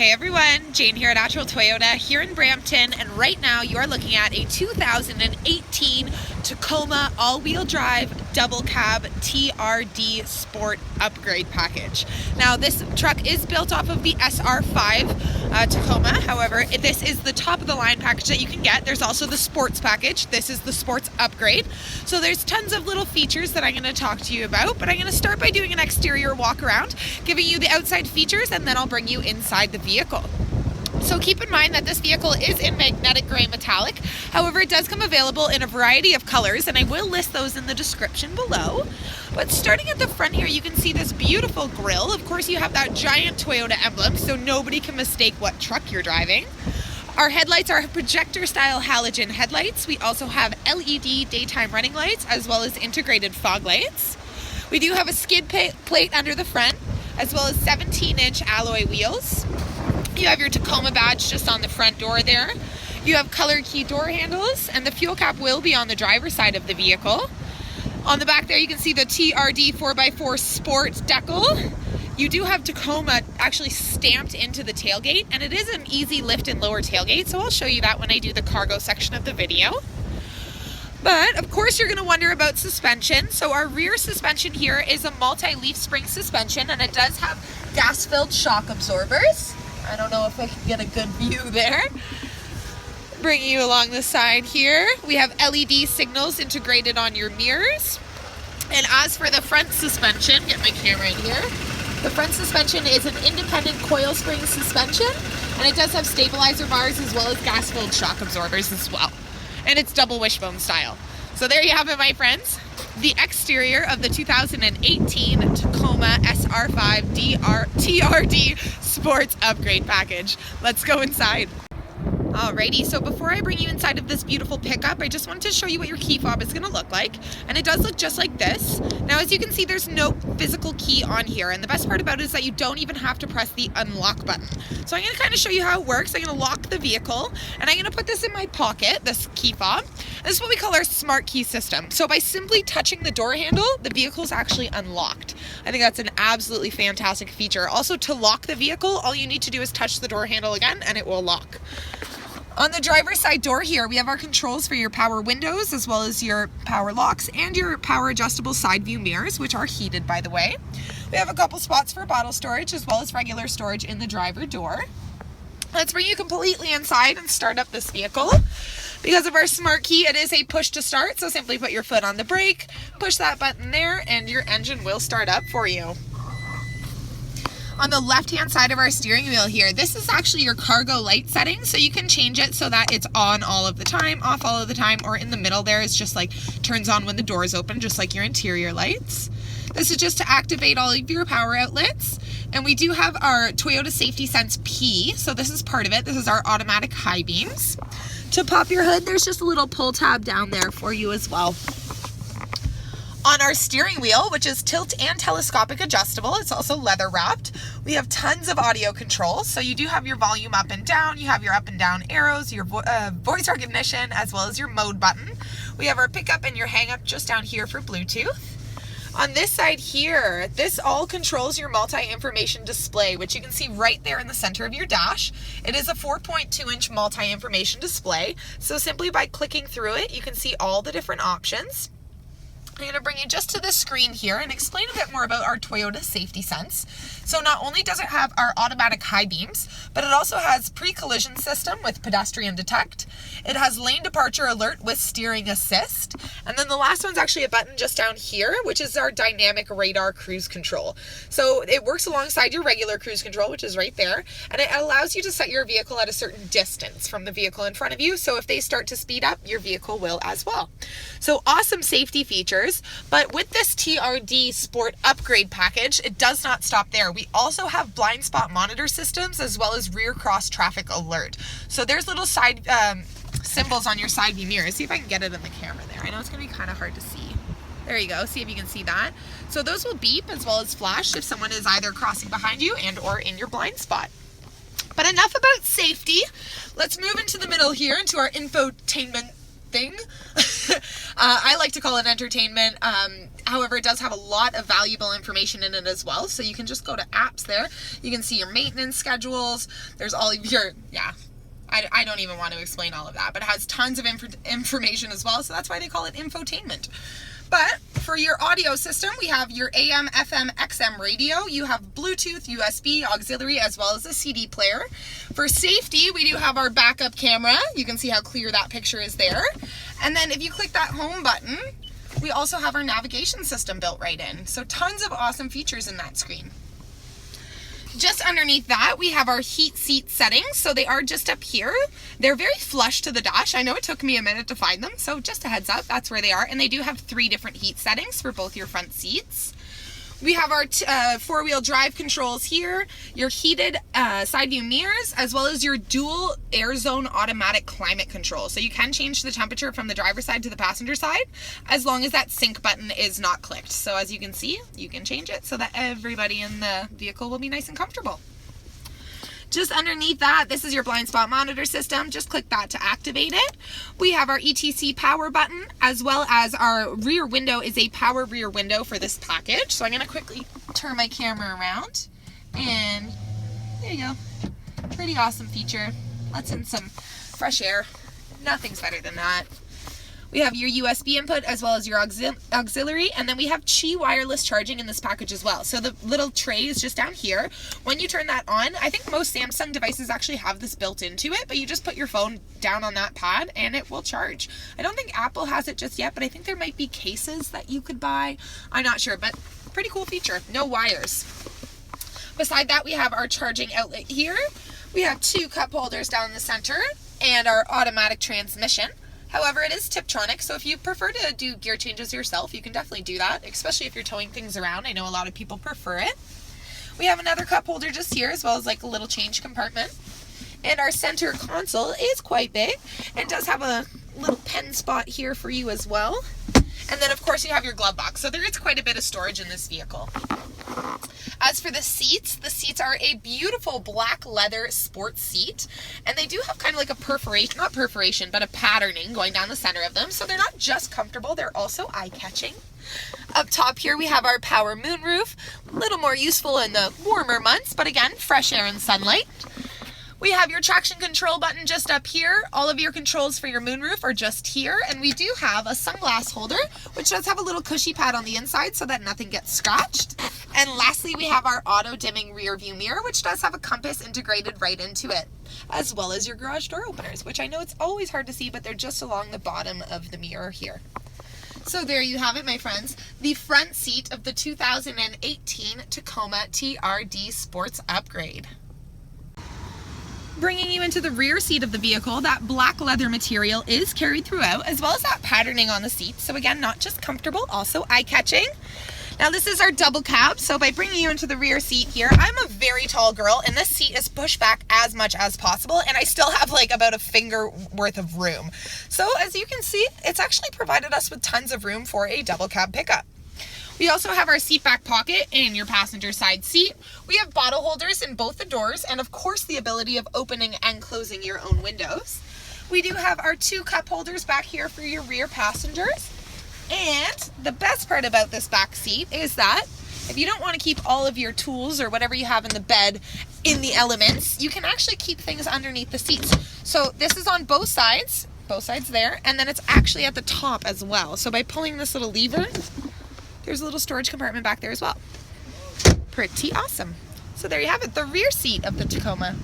Hey everyone, Jane here at Attrell Toyota here in Brampton, and right now you are looking at a 2018 Tacoma all-wheel drive double cab TRD Sport upgrade package. Now this truck is built off of the SR5 Tacoma, however this is the top of the line package that you can get. There's also the sports package. This is the sports upgrade. So there's tons of little features that I'm going to talk to you about, but I'm going to start by doing an exterior walk around, giving you the outside features, and then I'll bring you inside the vehicle. So keep in mind that this vehicle is in magnetic gray metallic. However, it does come available in a variety of colors, and I will list those in the description below. But starting at the front here, you can see this beautiful grille. Of course, you have that giant Toyota emblem, so nobody can mistake what truck you're driving. Our headlights are projector style halogen headlights. We also have LED daytime running lights as well as integrated fog lights. We do have a skid plate under the front, as well as 17-inch alloy wheels. You have your Tacoma badge just on the front door there. You have color key door handles, and the fuel cap will be on the driver's side of the vehicle. On the back there you can see the TRD 4x4 Sport decal. You do have Tacoma actually stamped into the tailgate, and it is an easy lift and lower tailgate, so I'll show you that when I do the cargo section of the video. But of course you're going to wonder about suspension. So our rear suspension here is a multi-leaf spring suspension, and it does have gas-filled shock absorbers. I don't know if I can get a good view there. Bringing you along the side here, we have LED signals integrated on your mirrors. And as for the front suspension, get my camera in here. The front suspension is an independent coil spring suspension, and it does have stabilizer bars as well as gas-filled shock absorbers as well. And it's double wishbone style. So there you have it, my friends. The exterior of the 2018 Tacoma SR5 TRD Sports Upgrade Package. Let's go inside. Alrighty, so before I bring you inside of this beautiful pickup, I just wanted to show you what your key fob is going to look like. And it does look just like this. Now, as you can see, there's no physical key on here. And the best part about it is that you don't even have to press the unlock button. So I'm going to kind of show you how it works. I'm going to lock the vehicle, and I'm going to put this in my pocket, this key fob. This is what we call our smart key system. So by simply touching the door handle, the vehicle is actually unlocked. I think that's an absolutely fantastic feature. Also, to lock the vehicle, all you need to do is touch the door handle again, and it will lock. On the driver's side door here, we have our controls for your power windows, as well as your power locks and your power adjustable side view mirrors, which are heated, by the way. We have a couple spots for bottle storage, as well as regular storage in the driver door. Let's bring you completely inside and start up this vehicle. Because of our smart key, it is a push to start, so simply put your foot on the brake, push that button there, and your engine will start up for you. On the left-hand side of our steering wheel here, this is actually your cargo light setting, so you can change it so that it's on all of the time, off all of the time, or in the middle there is just like turns on when the doors open, just like your interior lights. This is just to activate all of your power outlets. And we do have our Toyota Safety Sense P, so this is part of it. This is our automatic high beams. To pop your hood, there's just a little pull tab down there for you as well. On our steering wheel, which is tilt and telescopic adjustable, it's also leather wrapped. We have tons of audio controls. So you do have your volume up and down, you have your up and down arrows, your voice recognition, as well as your mode button. We have our pickup and your hang up just down here for Bluetooth. On this side here, this all controls your multi-information display, which you can see right there in the center of your dash. It is a 4.2-inch multi-information display. So simply by clicking through it, you can see all the different options. I'm going to bring you just to the screen here and explain a bit more about our Toyota Safety Sense. So not only does it have our automatic high beams, but it also has pre-collision system with pedestrian detect. It has lane departure alert with steering assist. And then the last one's actually a button just down here, which is our dynamic radar cruise control. So it works alongside your regular cruise control, which is right there. And it allows you to set your vehicle at a certain distance from the vehicle in front of you. So if they start to speed up, your vehicle will as well. So awesome safety features. But with this TRD Sport upgrade package, it does not stop there. We also have blind spot monitor systems as well as rear cross traffic alert. So there's little side symbols on your side view mirror. See if I can get it in the camera there. I know it's going to be kind of hard to see. There you go. See if you can see that. So those will beep as well as flash if someone is either crossing behind you and or in your blind spot. But enough about safety. Let's move into the middle here into our infotainment thing. I like to call it entertainment. However, it does have a lot of valuable information in it as well. So you can just go to apps there. You can see your maintenance schedules. There's all of your, I don't even want to explain all of that, but it has tons of information as well. So that's why they call it infotainment. But for your audio system, we have your AM, FM, XM radio. You have Bluetooth, USB, auxiliary, as well as a CD player. For safety, we do have our backup camera. You can see how clear that picture is there. And then if you click that home button, we also have our navigation system built right in. So tons of awesome features in that screen. Just underneath that, we have our heat seat settings. So they are just up here. They're very flush to the dash. I know it took me a minute to find them, so just a heads up, that's where they are. And they do have 3 different heat settings for both your front seats. We have our 4-wheel drive controls here, your heated side view mirrors, as well as your dual air zone automatic climate control. So you can change the temperature from the driver's side to the passenger side, as long as that sync button is not clicked. So as you can see, you can change it so that everybody in the vehicle will be nice and comfortable. Just underneath that, this is your blind spot monitor system. Just click that to activate it. We have our ETC power button, as well as our rear window is a power rear window for this package. So I'm going to quickly turn my camera around, and there you go. Pretty awesome feature. Lets in some fresh air. Nothing's better than that. We have your USB input as well as your auxiliary, and then we have Qi wireless charging in this package as well. So the little tray is just down here. When you turn that on, I think most Samsung devices actually have this built into it, but you just put your phone down on that pad and it will charge. I don't think Apple has it just yet, but I think there might be cases that you could buy. I'm not sure, but pretty cool feature. No wires. Beside that, we have our charging outlet here. We have 2 cup holders down the center and our automatic transmission. However, it is Tiptronic, so if you prefer to do gear changes yourself, you can definitely do that, especially if you're towing things around. I know a lot of people prefer it. We have another cup holder just here, as well as like a little change compartment. And our center console is quite big and does have a little pen spot here for you as well. And then, of course, you have your glove box. So there is quite a bit of storage in this vehicle. As for the seats are a beautiful black leather sports seat. And they do have kind of like a perforation, not perforation, but a patterning going down the center of them. So they're not just comfortable, they're also eye-catching. Up top here, we have our power moonroof. A little more useful in the warmer months, but again, fresh air and sunlight. We have your traction control button just up here. All of your controls for your moonroof are just here. And we do have a sunglass holder, which does have a little cushy pad on the inside so that nothing gets scratched. And lastly, we have our auto dimming rear view mirror, which does have a compass integrated right into it, as well as your garage door openers, which I know it's always hard to see, but they're just along the bottom of the mirror here. So there you have it, my friends. The front seat of the 2018 Tacoma TRD Sports Upgrade. Bringing you into the rear seat of the vehicle, that black leather material is carried throughout, as well as that patterning on the seat. So again, not just comfortable, also eye-catching. Now this is our double cab, so by bringing you into the rear seat here, I'm a very tall girl, and this seat is pushed back as much as possible, and I still have like about a finger worth of room. So as you can see, it's actually provided us with tons of room for a double cab pickup. We also have our seat back pocket in your passenger side seat. We have bottle holders in both the doors, and of course the ability of opening and closing your own windows. We do have our 2 cup holders back here for your rear passengers. And the best part about this back seat is that if you don't want to keep all of your tools or whatever you have in the bed in the elements, you can actually keep things underneath the seats. So this is on both sides there, and then it's actually at the top as well. So by pulling this little lever, there's a little storage compartment back there as well. Pretty awesome. So there you have it, the rear seat of the Tacoma.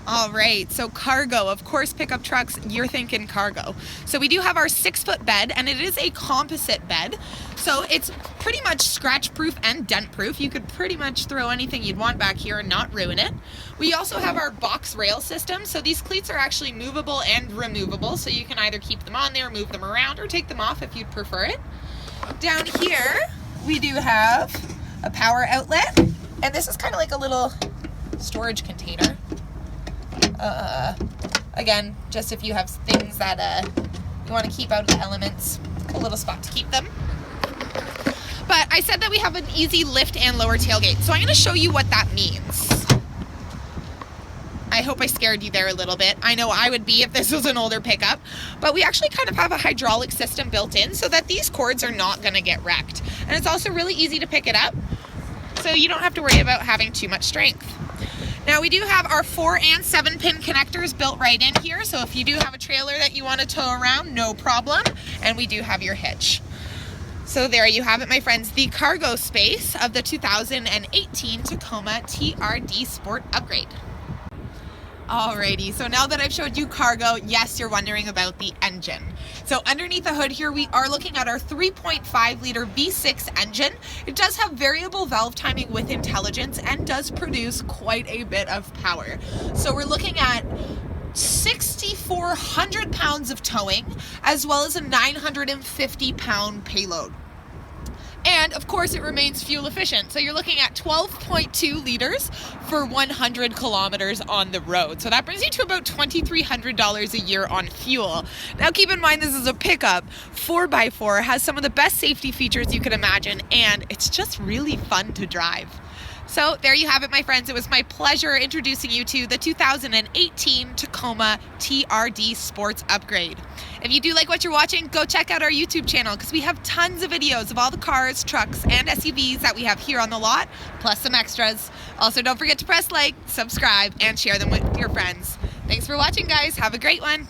All right, so cargo, of course, pickup trucks, you're thinking cargo. So we do have our 6-foot bed, and it is a composite bed. So it's pretty much scratch-proof and dent-proof. You could pretty much throw anything you'd want back here and not ruin it. We also have our box rail system. So these cleats are actually movable and removable. So you can either keep them on there, move them around, or take them off if you'd prefer it. Down here, we do have a power outlet. And this is kind of like a little storage container. Again, just if you have things that you want to keep out of the elements, a little spot to keep them. But I said that we have an easy lift and lower tailgate, so I'm going to show you what that means. I hope I scared you there a little bit. I know I would be if this was an older pickup, but we actually kind of have a hydraulic system built in so that these cords are not going to get wrecked. And it's also really easy to pick it up, so you don't have to worry about having too much strength. Now we do have our 4 and 7 pin connectors built right in here, so if you do have a trailer that you want to tow around, no problem. And we do have your hitch. So there you have it, my friends, the cargo space of the 2018 Tacoma TRD Sport Upgrade. Alrighty, so now that I've showed you cargo, yes, you're wondering about the engine. So underneath the hood here, we are looking at our 3.5 liter V6 engine. It does have variable valve timing with intelligence and does produce quite a bit of power. So we're looking at 6,400 pounds of towing, as well as a 950 pound payload. And of course it remains fuel efficient. So you're looking at 12.2 liters for 100 kilometers on the road. So that brings you to about $2,300 a year on fuel. Now keep in mind this is a pickup, 4x4, has some of the best safety features you could imagine, and it's just really fun to drive. So there you have it, my friends. It was my pleasure introducing you to the 2018 Tacoma TRD Sports Upgrade. If you do like what you're watching, go check out our YouTube channel because we have tons of videos of all the cars, trucks, and SUVs that we have here on the lot, plus some extras. Also, don't forget to press like, subscribe, and share them with your friends. Thanks for watching, guys. Have a great one.